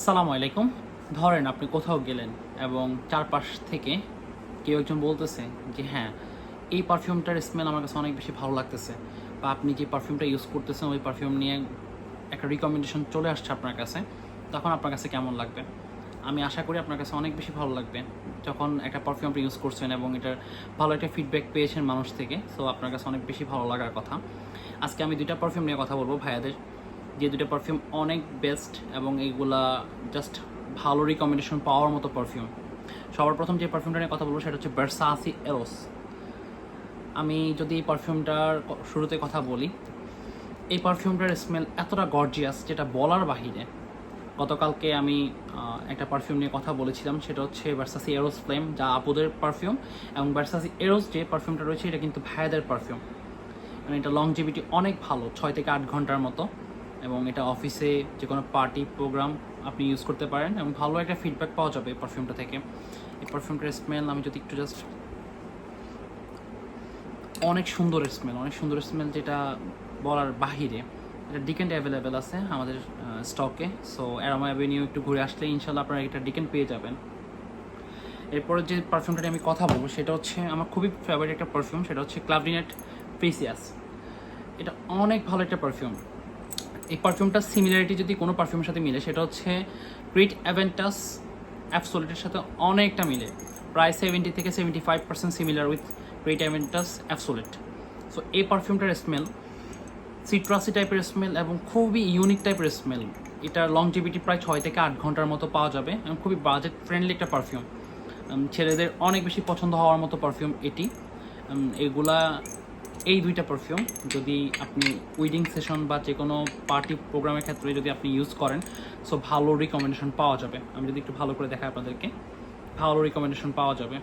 সালামু আলাইকুম। ধরেন আপনি কোথাও গেলেন এবং চারপাশ থেকে কেউ একজন বলতেছে যে হ্যাঁ, এই পারফিউমটার স্মেল আমার কাছে অনেক বেশি ভালো লাগতেছে, বা আপনি যে পারফিউমটা ইউজ করতেছেন ওই পারফিউম নিয়ে একটা রিকমেন্ডেশন চলে আসছে আপনার কাছে, তখন আপনার কাছে কেমন লাগবে? আমি আশা করি আপনার কাছে অনেক বেশি ভালো লাগবে যখন একটা পারফিউম আপনি ইউজ করছেন এবং এটার ভালো একটা ফিডব্যাক পেয়েছেন মানুষ থেকে। সো আপনার কাছে অনেক বেশি ভালো লাগার কথা। আজকে আমি দুইটা পারফিউম নিয়ে কথা বলবো ভাইয়াদের, যে দুটো পারফিউম অনেক বেস্ট এবং এইগুলা জাস্ট ভালো রিকমেন্ডেশন পাওয়ার মতো পারফিউম। সবার প্রথম যে পারফিউমটা নিয়ে কথা বলবো সেটা হচ্ছে ভার্সাসি এরোস। আমি যদি এই পারফিউমটার শুরুতে কথা বলি, এই পারফিউমটার স্মেল এতটা গর্জিয়াস যেটা বলার বাহিরে। গতকালকে আমি একটা পারফিউম নিয়ে কথা বলেছিলাম, সেটা হচ্ছে ভার্সাসি এরোস ফ্লেম, যা আপুদের পারফিউম, এবং ভার্সাসি এরোস যে পারফিউমটা রয়েছে এটা কিন্তু ভাইয়াদের পারফিউম। মানে এটা লংজিভিটি অনেক ভালো, 6 থেকে 8 ঘন্টার মতো, এবং এটা অফিসে যে কোনো পার্টি প্রোগ্রাম আপনি ইউজ করতে পারেন এবং ভালো একটা ফিডব্যাক পাওয়া যাবে এই পারফিউমটা থেকে। এই পারফিউমটার স্মেল আমি যদি একটু জাস্ট, অনেক সুন্দর স্মেল, অনেক সুন্দর স্মেল যেটা বলার বাহিরে। এটা ডিকেন্ট অ্যাভেলেবেল আছে আমাদের স্টকে। সো অ্যারোমা অ্যাভিনিউ একটু ঘুরে আসলে ইনশাল্লাহ আপনারা এটা ডিকেন্ট পেয়ে যাবেন। এরপরে যে পারফিউমটা নিয়ে আমি কথা বলবো সেটা হচ্ছে আমার খুবই ফেভারিট একটা পারফিউম, সেটা হচ্ছে ক্লাভলিনেট প্রিসিয়াস। এটা অনেক ভালো একটা পারফিউম। এই পারফিউমটার সিমিলারিটি যদি কোনো পারফিউমের সাথে মিলে সেটা হচ্ছে ক্রিট অ্যাভেন্টাস অ্যাবসোলিটের সাথে অনেকটা মিলে, প্রায় 70 থেকে 75% সিমিলার উইথ ক্রিট অ্যাভেন্টাস অ্যাবসোলিট। সো এই পারফিউমটার স্মেল সিট্রাসি টাইপের স্মেল এবং খুবই ইউনিক টাইপের স্মেল। এটার লংজিভিটি প্রায় 6 থেকে 8 ঘন্টার মতো পাওয়া যাবে এবং খুবই বাজেট ফ্রেন্ডলি একটা পারফিউম। ছেলেদের অনেক বেশি পছন্দ হওয়ার মতো পারফিউম এটি। এগুলা, এই দুইটা পারফিউম যদি আপনি উইডিং সেশন বা যে কোনো পার্টি প্রোগ্রামের ক্ষেত্রে যদি আপনি ইউজ করেন, সো ভালো রিকমেন্ডেশন পাওয়া যাবে। আমি যদি একটু ভালো করে দেখাই আপনাদেরকে, ভালো রিকমেন্ডেশন পাওয়া যাবে।